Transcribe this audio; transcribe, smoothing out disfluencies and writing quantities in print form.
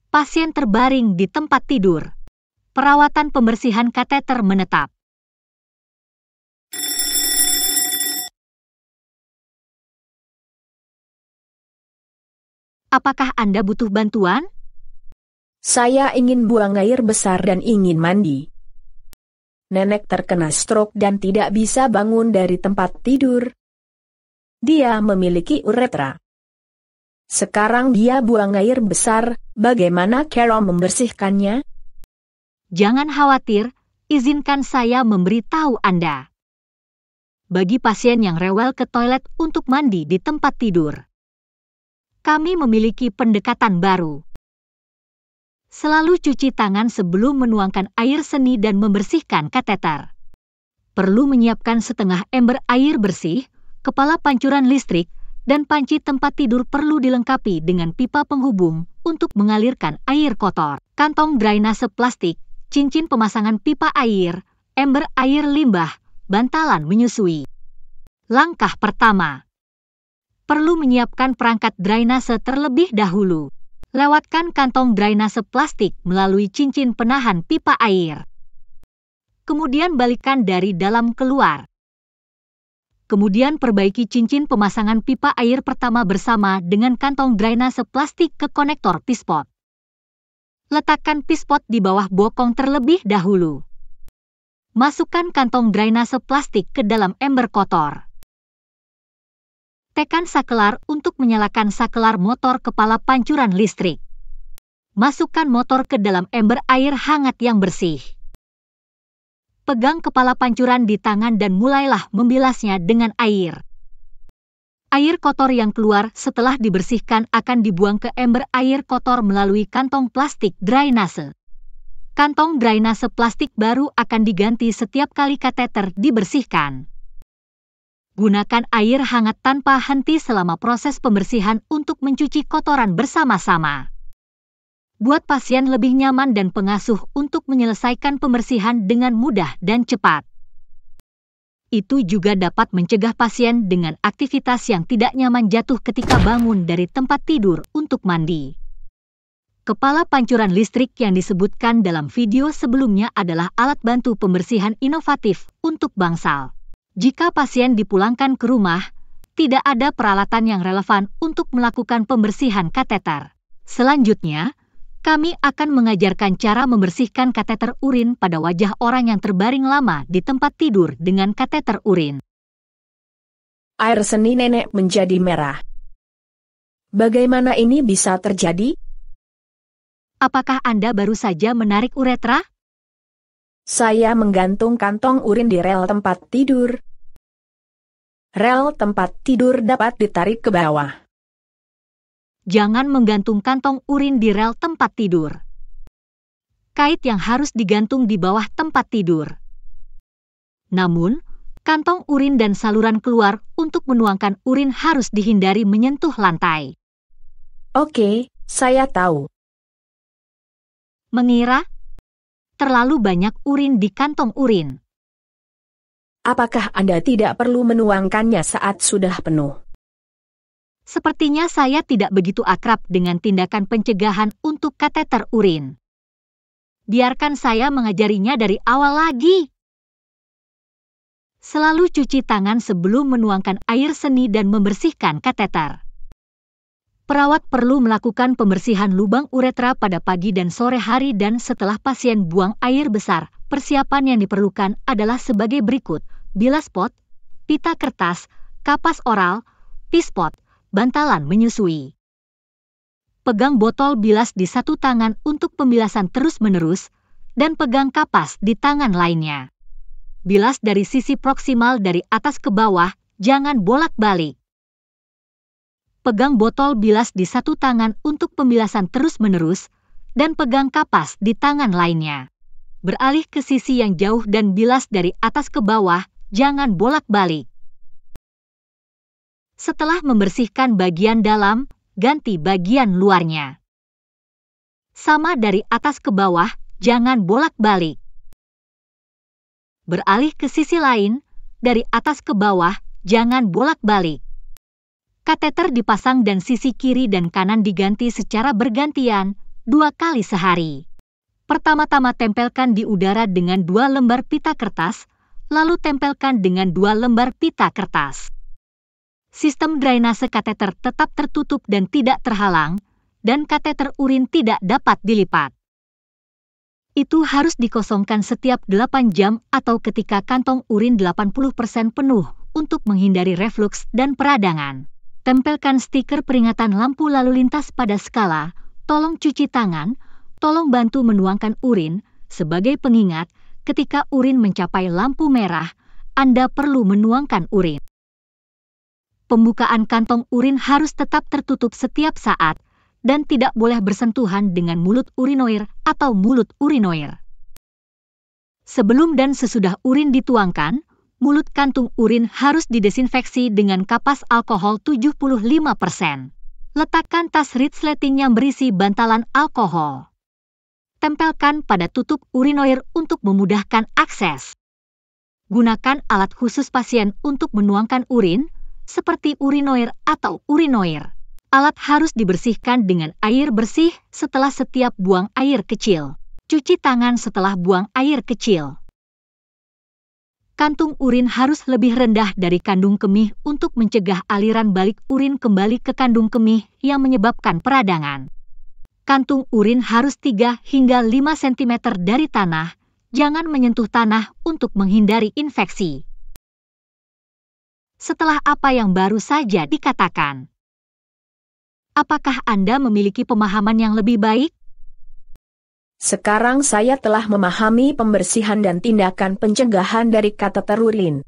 Pasien terbaring di tempat tidur. Perawatan pembersihan kateter menetap. Apakah Anda butuh bantuan? Saya ingin buang air besar dan ingin mandi. Nenek terkena stroke dan tidak bisa bangun dari tempat tidur. Dia memiliki uretra. Sekarang dia buang air besar, bagaimana cara membersihkannya? Jangan khawatir, izinkan saya memberitahu Anda. Bagi pasien yang rewel ke toilet untuk mandi di tempat tidur, kami memiliki pendekatan baru. Selalu cuci tangan sebelum menuangkan air seni dan membersihkan kateter. Perlu menyiapkan setengah ember air bersih, kepala pancuran listrik, dan panci tempat tidur perlu dilengkapi dengan pipa penghubung untuk mengalirkan air kotor, kantong drainase plastik, cincin pemasangan pipa air, ember air limbah, bantalan menyusui. Langkah pertama, perlu menyiapkan perangkat drainase terlebih dahulu. Lewatkan kantong drainase plastik melalui cincin penahan pipa air. Kemudian balikkan dari dalam keluar. Kemudian perbaiki cincin pemasangan pipa air pertama bersama dengan kantong drainase plastik ke konektor pispot. Letakkan pispot di bawah bokong terlebih dahulu. Masukkan kantong drainase plastik ke dalam ember kotor. Tekan sakelar untuk menyalakan sakelar motor kepala pancuran listrik. Masukkan motor ke dalam ember air hangat yang bersih. Pegang kepala pancuran di tangan dan mulailah membilasnya dengan air. Air kotor yang keluar setelah dibersihkan akan dibuang ke ember air kotor melalui kantong plastik drainase. Kantong drainase plastik baru akan diganti setiap kali kateter dibersihkan. Gunakan air hangat tanpa henti selama proses pembersihan untuk mencuci kotoran bersama-sama. Buat pasien lebih nyaman dan pengasuh untuk menyelesaikan pembersihan dengan mudah dan cepat. Itu juga dapat mencegah pasien dengan aktivitas yang tidak nyaman jatuh ketika bangun dari tempat tidur untuk mandi. Kepala pancuran listrik yang disebutkan dalam video sebelumnya adalah alat bantu pembersihan inovatif untuk bangsal. Jika pasien dipulangkan ke rumah, tidak ada peralatan yang relevan untuk melakukan pembersihan kateter. Selanjutnya, kami akan mengajarkan cara membersihkan kateter urin pada wajah orang yang terbaring lama di tempat tidur dengan kateter urin. Air seni nenek menjadi merah. Bagaimana ini bisa terjadi? Apakah Anda baru saja menarik uretra? Saya menggantung kantong urin di rel tempat tidur. Rel tempat tidur dapat ditarik ke bawah. Jangan menggantung kantong urin di rel tempat tidur. Kait yang harus digantung di bawah tempat tidur. Namun, kantong urin dan saluran keluar untuk menuangkan urin harus dihindari menyentuh lantai. Oke, saya tahu. Mengira terlalu banyak urin di kantong urin. Apakah Anda tidak perlu menuangkannya saat sudah penuh? Sepertinya saya tidak begitu akrab dengan tindakan pencegahan untuk kateter urin. Biarkan saya mengajarinya dari awal lagi. Selalu cuci tangan sebelum menuangkan air seni dan membersihkan kateter. Perawat perlu melakukan pembersihan lubang uretra pada pagi dan sore hari dan setelah pasien buang air besar. Persiapan yang diperlukan adalah sebagai berikut: bilas pot, pita kertas, kapas oral, pispot, bantalan menyusui. Pegang botol bilas di satu tangan untuk pembilasan terus-menerus, dan pegang kapas di tangan lainnya. Bilas dari sisi proksimal dari atas ke bawah, jangan bolak-balik. Pegang botol bilas di satu tangan untuk pembilasan terus-menerus, dan pegang kapas di tangan lainnya. Beralih ke sisi yang jauh dan bilas dari atas ke bawah, jangan bolak-balik. Setelah membersihkan bagian dalam, ganti bagian luarnya. Sama dari atas ke bawah, jangan bolak-balik. Beralih ke sisi lain, dari atas ke bawah, jangan bolak-balik. Kateter dipasang dan sisi kiri dan kanan diganti secara bergantian, 2 kali sehari. Pertama-tama tempelkan di udara dengan 2 lembar pita kertas, lalu tempelkan dengan 2 lembar pita kertas. Sistem drainase kateter tetap tertutup dan tidak terhalang, dan kateter urin tidak dapat dilipat. Itu harus dikosongkan setiap 8 jam atau ketika kantong urin 80% penuh untuk menghindari refluks dan peradangan. Tempelkan stiker peringatan lampu lalu lintas pada skala, tolong cuci tangan, tolong bantu menuangkan urin, sebagai pengingat, ketika urin mencapai lampu merah, Anda perlu menuangkan urin. Pembukaan kantong urin harus tetap tertutup setiap saat, dan tidak boleh bersentuhan dengan mulut urinoir atau mulut urinoir. Sebelum dan sesudah urin dituangkan, mulut kantung urin harus didesinfeksi dengan kapas alkohol 75%. Letakkan tas resleting yang berisi bantalan alkohol. Tempelkan pada tutup urinoir untuk memudahkan akses. Gunakan alat khusus pasien untuk menuangkan urin, seperti urinoir atau urinoir. Alat harus dibersihkan dengan air bersih setelah setiap buang air kecil. Cuci tangan setelah buang air kecil. Kantung urin harus lebih rendah dari kandung kemih untuk mencegah aliran balik urin kembali ke kandung kemih yang menyebabkan peradangan. Kantung urin harus 3 hingga 5 cm dari tanah, jangan menyentuh tanah untuk menghindari infeksi. Setelah apa yang baru saja dikatakan, apakah Anda memiliki pemahaman yang lebih baik? Sekarang saya telah memahami pembersihan dan tindakan pencegahan dari kateter urin.